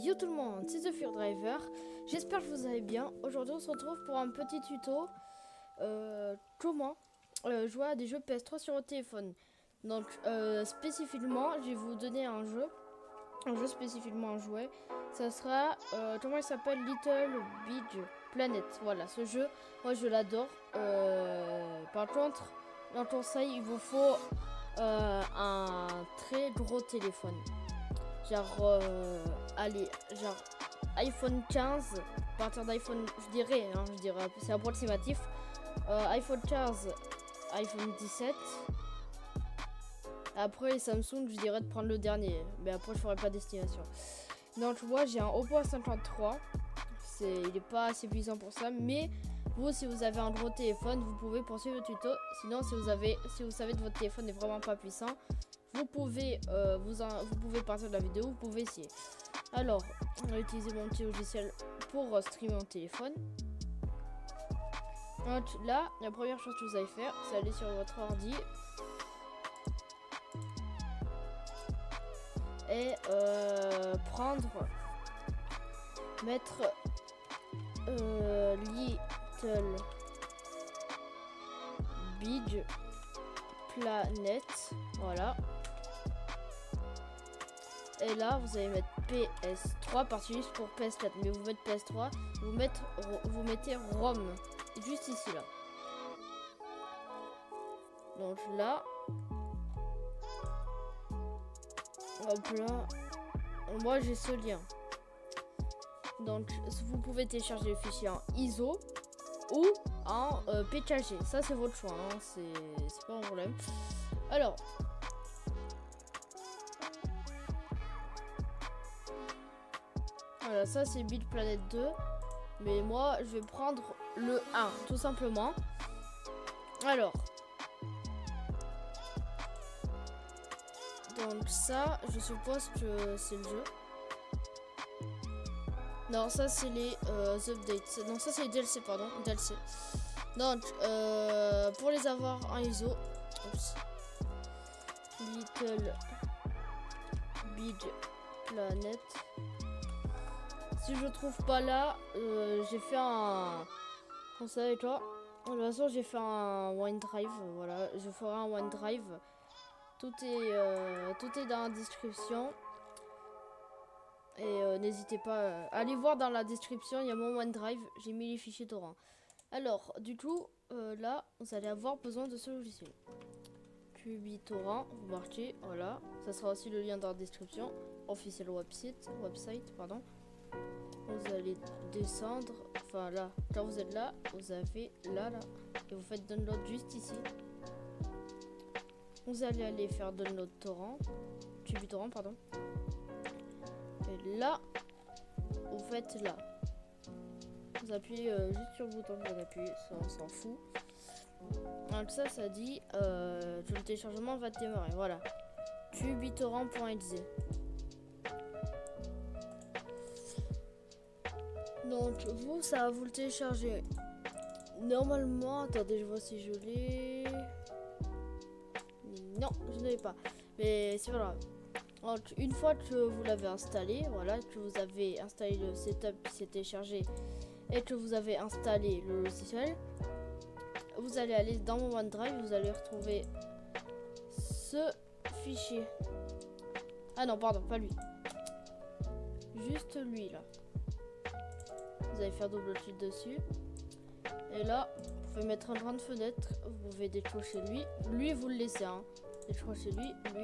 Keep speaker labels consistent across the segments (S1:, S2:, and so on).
S1: Yo tout le monde, c'est The Fear Driver. J'espère que vous allez bien. Aujourd'hui, on se retrouve pour un petit tuto comment jouer à des jeux PS3 sur votre téléphone. Donc, spécifiquement, je vais vous donner un jeu spécifiquement à jouer. Ça sera, comment il s'appelle, Little Big Planet. Voilà, ce jeu, moi je l'adore. Par contre, dans ça, il vous faut un très gros téléphone. Genre, allez, genre iPhone 15, à partir d'iPhone, je dirais, c'est approximatif. iPhone 15, iPhone 17. Après, Samsung, je dirais de prendre le dernier, mais après, je ferai pas d'estimation. Donc, moi, j'ai un Oppo A53. Il est pas assez puissant pour ça, mais vous, si vous avez un gros téléphone, vous pouvez poursuivre le tuto. Sinon, si vous savez que votre téléphone n'est vraiment pas puissant, vous pouvez partir de la vidéo, vous pouvez essayer. Alors, on va utiliser mon petit logiciel pour streamer mon téléphone. Donc là, la première chose que vous allez faire, c'est aller sur votre ordi et mettre Little Big Planet, voilà. Et là, vous allez mettre PS3, partie juste pour PS4. Mais vous mettez PS3, vous mettez ROM. Juste ici, là. Donc là. Hop là. Moi, j'ai ce lien. Donc, vous pouvez télécharger le fichier en ISO ou en PKG. Ça, c'est votre choix. Hein. C'est pas un problème. Alors. Voilà, ça c'est Big Planet 2. Mais moi, je vais prendre le 1, tout simplement. Alors. Donc ça, je suppose que c'est le jeu. Non, ça c'est les updates. Non, ça c'est les DLC, pardon. DLC. Donc, pour les avoir en ISO. Oups. Little Big Planet. Si je trouve pas là, j'ai fait un... Comment ça et toi? De toute façon, j'ai fait un OneDrive. Voilà, je ferai un OneDrive. Tout est dans la description. Et n'hésitez pas à aller voir dans la description, il y a mon OneDrive. J'ai mis les fichiers torrent. Alors, du coup, là, vous allez avoir besoin de ce logiciel. QBTorrent, vous marchez, voilà. Ça sera aussi le lien dans la description. Officiel website, pardon. Vous allez descendre, enfin là, quand vous êtes là, vous avez là, et vous faites download juste ici. Vous allez aller faire download torrent, QBTorrent, pardon. Et là, vous faites là. Vous appuyez juste sur le bouton que vous appuyez, ça on s'en fout. Donc ça dit que le téléchargement va démarrer, voilà. QBTorrent.exe. Donc vous, ça va vous le télécharger. Normalement, attendez, je vois si je l'ai. Non, je ne l'ai pas. Mais c'est pas grave. Donc une fois que vous l'avez installé, voilà, que vous avez installé le setup qui s'est téléchargé et que vous avez installé le logiciel, vous allez aller dans mon OneDrive, vous allez retrouver ce fichier. Ah non, pardon, pas lui. Juste lui là. Vous allez faire double-clic dessus. Et là, vous pouvez mettre un grande fenêtre. Vous pouvez déclencher lui. Lui, vous le laissez. Hein. Déclencher lui, vous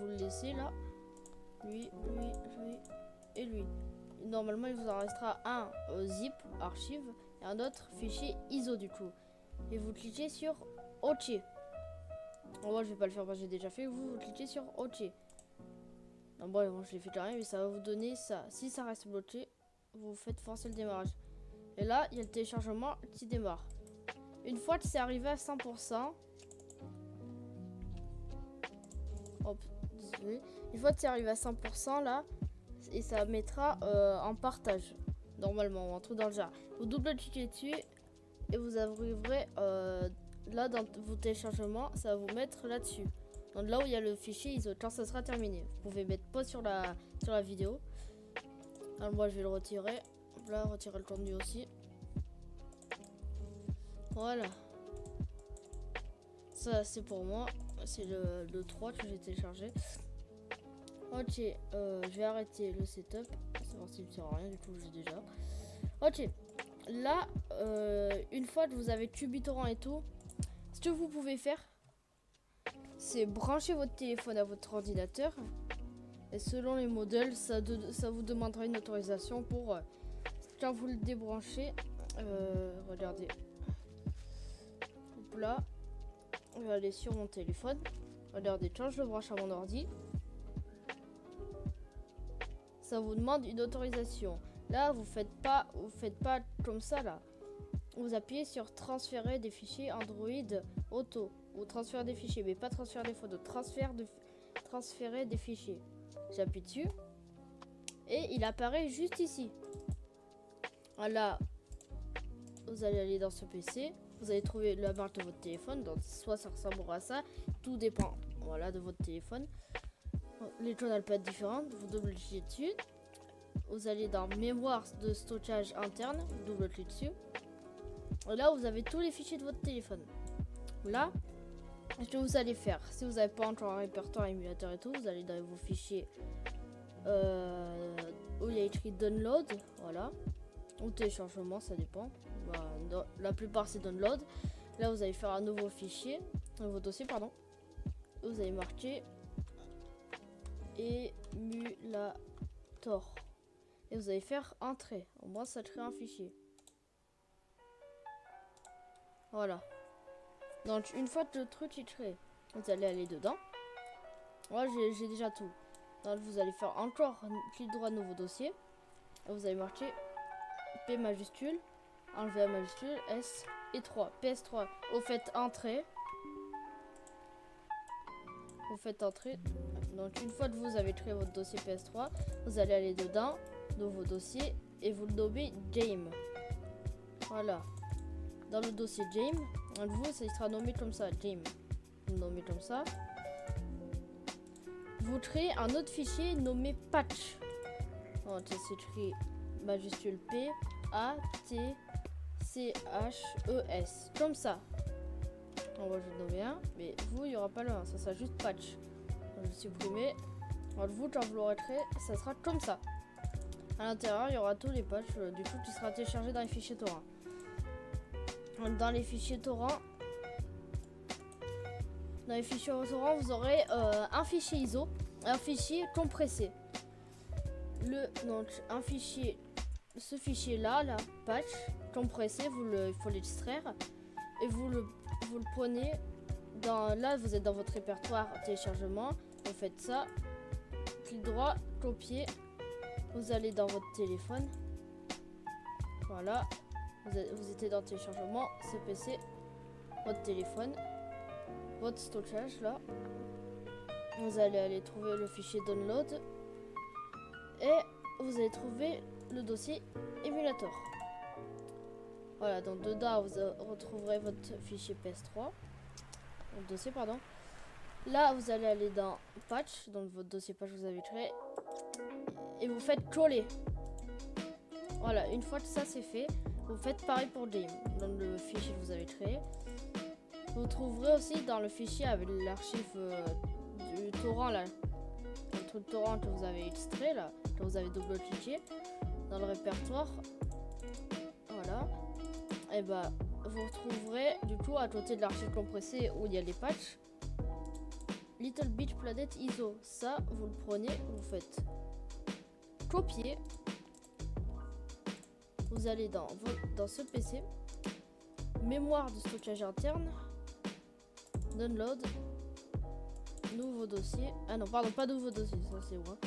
S1: le laissez là. Lui, et lui. Et normalement, il vous en restera un zip, archive, et un autre fichier ISO du coup. Et vous cliquez sur OK. Moi, je vais pas le faire parce que j'ai déjà fait. Vous cliquez sur OK. Non, bon, je l'ai fait quand même, mais ça va vous donner ça. Si ça reste bloqué, vous faites forcer le démarrage. Et là, il y a le téléchargement qui démarre. Une fois que c'est arrivé à 100%, hop, désolé. Une fois que c'est arrivé à 100% là, et ça mettra en partage, normalement, un truc dans le genre. Vous double-cliquez dessus et vous arriverez là dans vos téléchargements, ça va vous mettre là-dessus. Donc là où il y a le fichier ISO, quand ça sera terminé, vous pouvez mettre pause sur la vidéo. Alors moi je vais le retirer. Là, retirer le contenu aussi. Voilà. Ça c'est pour moi. C'est le 3 que j'ai téléchargé. Ok, je vais arrêter le setup. Savoir s'il ne sert à rien, du coup j'ai déjà. Ok. Là, une fois que vous avez BitTorrent et tout, ce que vous pouvez faire, c'est brancher votre téléphone à votre ordinateur. Et selon les modèles, ça vous demandera une autorisation pour quand vous le débranchez. Regardez. Hop là. Je vais aller sur mon téléphone. Regardez, quand je le branche à mon ordi, ça vous demande une autorisation. Là, vous faites pas comme ça là. Vous appuyez sur transférer des fichiers Android auto ou transférer des fichiers, mais pas transférer des photos, transférer des fichiers. J'appuie dessus et il apparaît juste ici. Voilà, vous allez aller dans ce PC, vous allez trouver la marque de votre téléphone, donc soit ça ressemblera à ça, tout dépend, voilà, de votre téléphone. Les journaux peuvent être différentes, vous double-cliquez dessus, vous allez dans mémoire de stockage interne, double-cliquez dessus. Et là, vous avez tous les fichiers de votre téléphone. Là, ce que vous allez faire, si vous n'avez pas encore un répertoire émulateur et tout, vous allez dans vos fichiers où il y a écrit download, voilà, ou téléchargement, ça dépend. Bah, la plupart c'est download. Là, vous allez faire un nouveau fichier, un nouveau dossier, pardon. Vous allez marquer émulator et vous allez faire entrée. Au moins, ça crée un fichier. Voilà. Donc une fois que le truc est créé, vous allez aller dedans. Moi j'ai déjà tout. Donc vous allez faire encore clic droit nouveau dossier. Et vous allez marquer P majuscule, enlever la majuscule, S et 3. PS3. Vous faites entrée. Vous faites entrée. Donc une fois que vous avez créé votre dossier PS3, vous allez aller dedans, nouveau dossier, et vous le nommez Game. Voilà. Dans le dossier Game, vous, ça sera nommé comme ça, Game. Vous le nommez comme ça. Vous créez un autre fichier nommé Patch. Donc ça s'écrit majuscule P A T C H E S. Comme ça. On va le nommer un, mais vous, il n'y aura pas le 1, ça sera juste Patch. Donc, je vais supprimer. Donc vous, quand vous l'aurez créé, ça sera comme ça. À l'intérieur, il y aura tous les patchs, du coup, qui sera téléchargé dans les fichiers torrent. Dans les fichiers torrent, vous aurez un fichier ISO, un fichier compressé. Donc un fichier, ce fichier là, patch compressé, il faut l'extraire et vous le prenez dans, là vous êtes dans votre répertoire téléchargement, vous faites ça, clic droit, copier, vous allez dans votre téléphone, voilà. Vous étiez dans téléchargement, CPC, votre téléphone, votre stockage là. Vous allez aller trouver le fichier download et vous allez trouver le dossier émulator. Voilà, donc dedans vous retrouverez votre fichier PS3, votre dossier pardon. Là vous allez aller dans patch, donc votre dossier patch que vous avez créé, et vous faites coller. Voilà, une fois que ça c'est fait, vous faites pareil pour Game, dans le fichier que vous avez créé. Vous trouverez aussi dans le fichier avec l'archive du torrent là, le truc torrent que vous avez extrait là, que vous avez double-cliqué dans le répertoire. Voilà. Et bah vous retrouverez du coup à côté de l'archive compressée où il y a les patchs, Little Beach Planet ISO. Ça, vous le prenez, vous faites copier. Vous allez dans ce PC, mémoire de stockage interne, download, nouveau dossier. Ah non, pardon, pas nouveau dossier, ça c'est moi.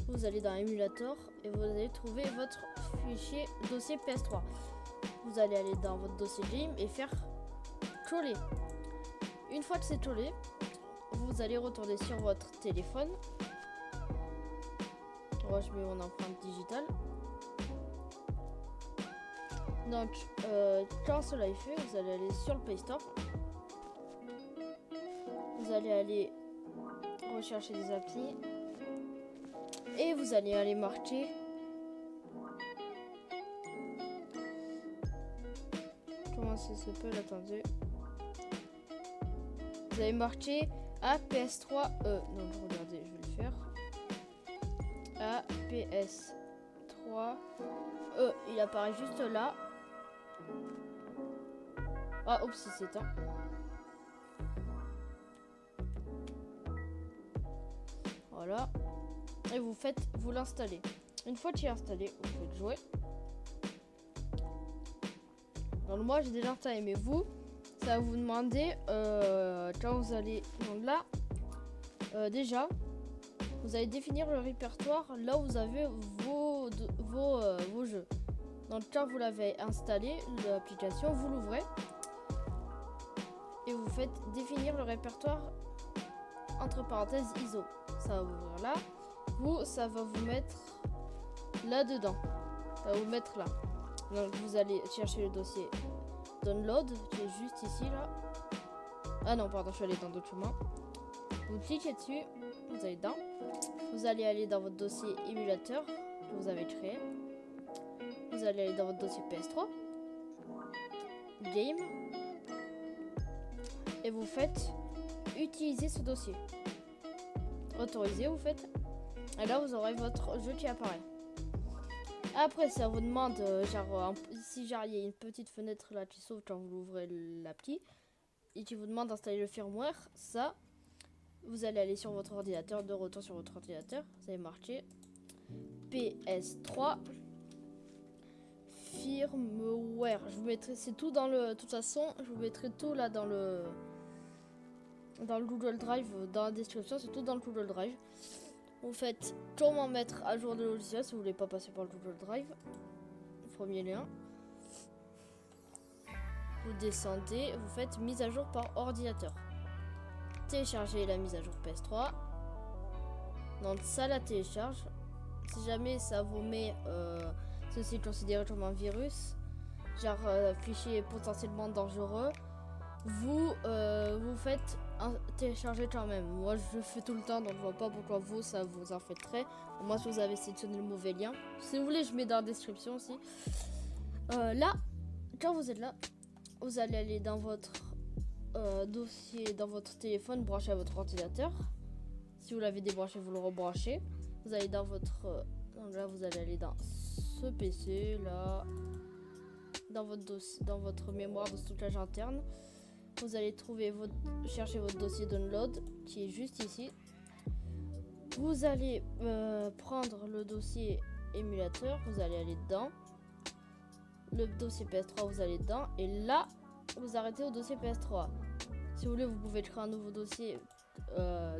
S1: Vous allez dans émulator et vous allez trouver votre fichier dossier PS3. Vous allez aller dans votre dossier Game et faire coller. Une fois que c'est collé, vous allez retourner sur votre téléphone. Moi, je mets mon empreinte digitale. Donc, quand cela est fait, vous allez aller sur le Play Store. Vous allez aller rechercher des applis. Et vous allez aller marcher. Comment ça s'appelle? Attendez. Vous allez marcher à PS3. Non, regardez, je vais le faire. À PS3. Il apparaît juste là. Ah, oups, il s'éteint. Voilà. Et vous l'installez. Une fois qu'il est installé, vous faites jouer. Donc moi j'ai déjà installé, mais vous, ça va vous demander quand vous allez. Donc là, déjà, vous allez définir le répertoire là où vous avez vos jeux. Donc quand vous l'avez installé, l'application, vous l'ouvrez et vous faites définir le répertoire entre parenthèses ISO. Ça va vous ouvrir là. Vous, ça va vous mettre là-dedans. Ça va vous mettre là. Donc vous allez chercher le dossier download qui est juste ici là. Ah non, pardon, je suis allée dans documents. Vous cliquez dessus, vous allez dedans. Vous allez aller dans votre dossier émulateur que vous avez créé. Vous allez aller dans votre dossier PS3, Game, et vous faites utiliser ce dossier. Autoriser, vous faites. Et là, vous aurez votre jeu qui apparaît. Après, ça vous demande, ici, il y a une petite fenêtre là qui s'ouvre quand vous ouvrez l'appli et qui vous demande d'installer le firmware. Ça, vous allez aller sur votre ordinateur, de retour sur votre ordinateur. Vous allez marquer PS3 firmware. Je vous mettrai, c'est tout dans le. De toute façon, je vous mettrai tout là dans le Google Drive, dans la description. C'est tout dans le Google Drive. Vous faites comment mettre à jour le logiciel si vous voulez pas passer par le Google Drive. Premier lien. Vous descendez, vous faites mise à jour par ordinateur. Téléchargez la mise à jour PS3. Donc ça la télécharge. Si jamais ça vous met ceci est considéré comme un virus, genre fichier potentiellement dangereux, vous faites télécharger quand même. Moi je le fais tout le temps, donc je vois pas pourquoi vous ça vous infecterait. Moi si vous avez sélectionné le mauvais lien, si vous voulez je mets dans la description aussi. Là, quand vous êtes là, vous allez aller dans votre dossier, dans votre téléphone, branché à votre ordinateur. Si vous l'avez débranché, vous le rebranchez. Vous allez dans votre donc là vous allez aller dans ce PC là, dans votre dossier, dans votre mémoire de stockage interne. Vous allez chercher votre dossier download qui est juste ici. Vous allez prendre le dossier émulateur, vous allez aller dedans. Le dossier PS3, vous allez dedans. Et là, vous arrêtez au dossier PS3. Si vous voulez, vous pouvez créer un nouveau dossier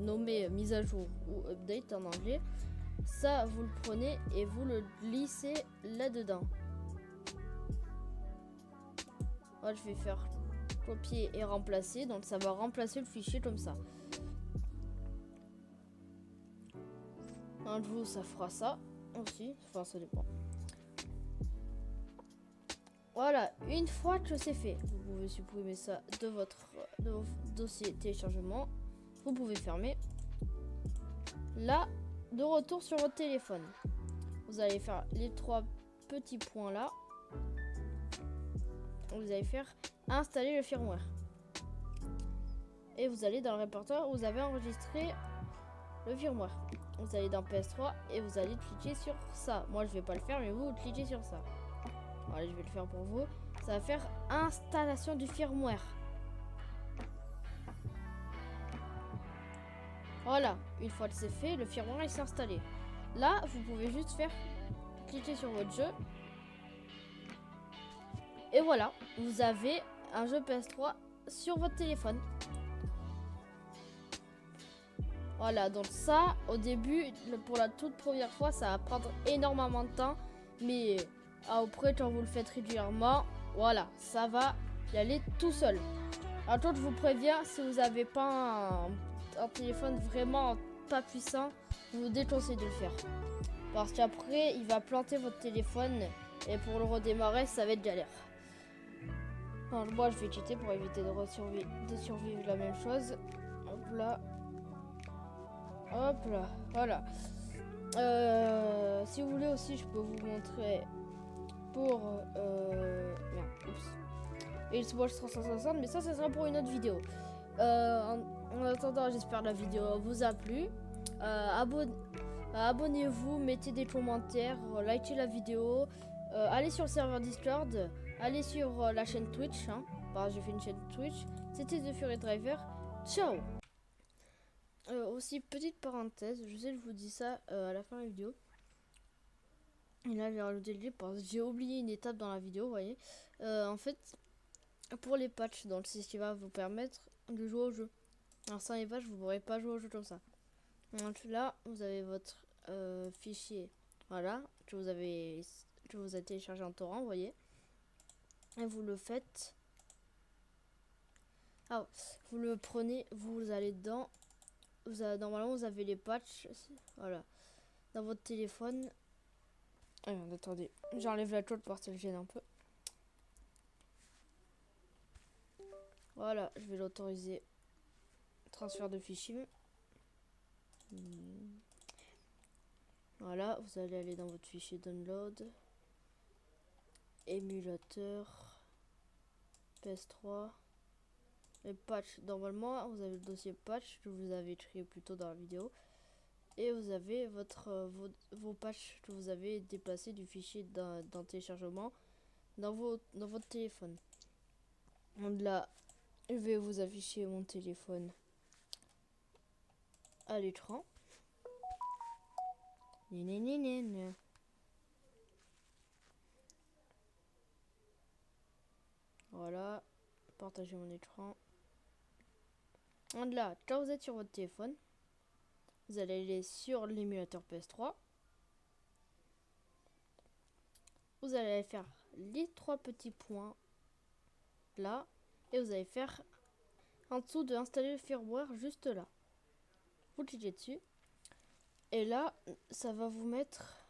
S1: nommé mise à jour ou update en anglais. Ça, vous le prenez et vous le glissez là-dedans. Moi, je vais faire copier et remplacer, donc ça va remplacer le fichier comme ça. Un jour ça fera ça aussi, enfin ça dépend. Voilà, une fois que c'est fait, vous pouvez supprimer ça de votre dossier téléchargement. Vous pouvez fermer. Là, de retour sur votre téléphone, vous allez faire les 3 petits points là. Vous allez faire installer le firmware. Et vous allez dans le répertoire où vous avez enregistré le firmware. Vous allez dans PS3 et vous allez cliquer sur ça. Moi je vais pas le faire, mais vous cliquez sur ça. Allez, je vais le faire pour vous. Ça va faire installation du firmware. Voilà, une fois que c'est fait, le firmware il s'est installé. Là, vous pouvez juste faire cliquer sur votre jeu. Et voilà, vous avez un jeu PS3 sur votre téléphone. Voilà, donc ça, au début, pour la toute première fois, ça va prendre énormément de temps. Mais après, quand vous le faites régulièrement, voilà, ça va y aller tout seul. Alors, toi, je vous préviens, si vous n'avez pas un téléphone vraiment pas puissant, je vous déconseille de le faire. Parce qu'après, il va planter votre téléphone et pour le redémarrer, ça va être galère. Alors, moi, je vais quitter pour éviter de survivre la même chose. Hop là. Hop là, voilà. Si vous voulez aussi, je peux vous montrer pour... merde, oups. Et le Swatch 360, mais ça sera pour une autre vidéo. En attendant, j'espère que la vidéo vous a plu. Abonnez-vous, mettez des commentaires, likez la vidéo. Allez sur le serveur Discord, allez sur la chaîne Twitch. Hein, j'ai fait une chaîne Twitch. C'était The Fury Driver. Ciao. Aussi, petite parenthèse, je sais que je vous dis ça à la fin de la vidéo. Et là, j'ai rajouté le clip parce que j'ai oublié une étape dans la vidéo, vous voyez. En fait, pour les patchs, donc c'est ce qui va vous permettre de jouer au jeu. Alors sans les patchs, vous ne pourrez pas jouer au jeu comme ça. Donc là, vous avez votre fichier, voilà, que vous avez téléchargé en torrent, vous voyez. Et vous le faites. Ah, vous le prenez, vous allez dedans. Normalement, vous avez les patchs, voilà, dans votre téléphone. Attendez, j'enlève la cloche parce qu'elle gêne un peu. Voilà, je vais l'autoriser. Transfert de fichier. Voilà, vous allez aller dans votre fichier download. Émulateur. PS3. Et patch. Normalement, vous avez le dossier patch que vous avez créé plus tôt dans la vidéo. Et vous avez vos patchs que vous avez déplacés du fichier d'un téléchargement dans votre téléphone. Donc là, je vais vous afficher mon téléphone à l'écran. Voilà, partager mon écran. Donc là, quand vous êtes sur votre téléphone, vous allez aller sur l'émulateur PS3. Vous allez faire les 3 petits points là. Et vous allez faire en dessous de installer le firmware juste là. Vous cliquez dessus. Et là, ça va vous mettre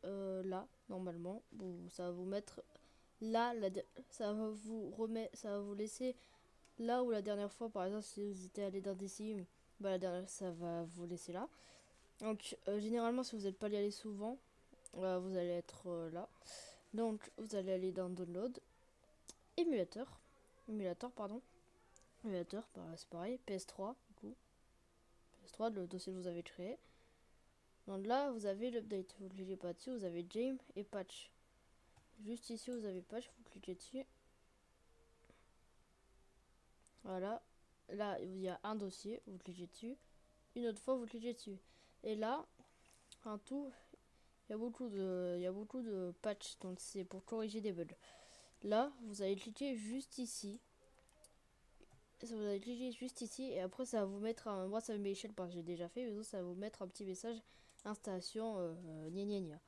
S1: là, normalement. Ça va vous mettre là, ça va vous laisser là où la dernière fois, par exemple, si vous étiez allé dans DCI, la dernière, ça va vous laisser là. Donc, généralement, si vous n'êtes pas y aller souvent, vous allez être là. Donc, vous allez aller dans Download, émulateur, pardon. Émulateur, c'est pareil, PS3, du coup. PS3, le dossier que vous avez créé. Donc là, vous avez l'update. Vous cliquez pas dessus, vous avez Jam et Patch. Juste ici, vous avez Patch, vous cliquez dessus. Voilà. Là, il y a un dossier, vous cliquez dessus. Une autre fois, vous cliquez dessus. Et là, en tout, il y a beaucoup de patchs, donc c'est pour corriger des bugs. Là, vous allez cliquer juste ici. Vous allez cliquer juste ici et après ça va vous mettre moi ça me met échelle parce que j'ai déjà fait, mais ça va vous mettre un petit message installation gna gna gna.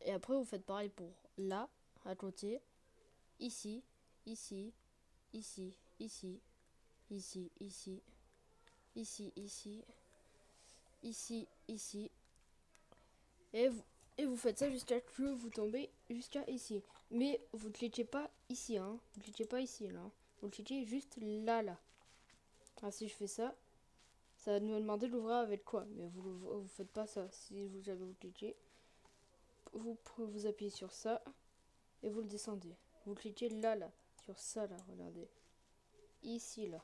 S1: Et après vous faites pareil pour là, à côté, ici, ici, ici, ici, ici, ici, ici, ici, ici, ici. Et vous faites ça jusqu'à ce que vous tombez jusqu'à ici. Mais vous ne cliquez pas ici, hein. Vous ne cliquez pas ici, là. Vous cliquez juste là, là. Ah, si je fais ça, ça va nous demander de l'ouvrir avec quoi. Mais vous faites pas ça. Si vous avez vous cliquez, vous appuyez sur ça et vous le descendez. Vous cliquez là, là. Sur ça, là. Regardez. Ici, là.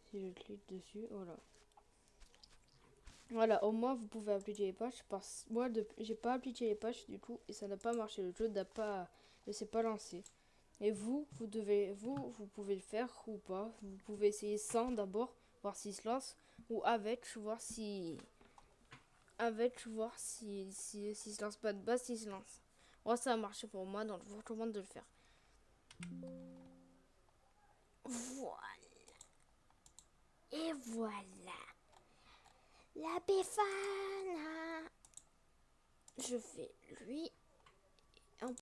S1: Si je clique dessus, voilà. Voilà, au moins vous pouvez appliquer les patchs parce que moi j'ai pas appliqué les patchs du coup et ça n'a pas marché, le jeu ne s'est pas lancé. Et vous pouvez le faire ou pas. Vous pouvez essayer sans d'abord, voir s'il se lance, ou avec, voir si s'il se lance pas de base, s'il se lance. Moi ça a marché pour moi, donc je vous recommande de le faire. Voilà. Et voilà. La Befana. Je vais lui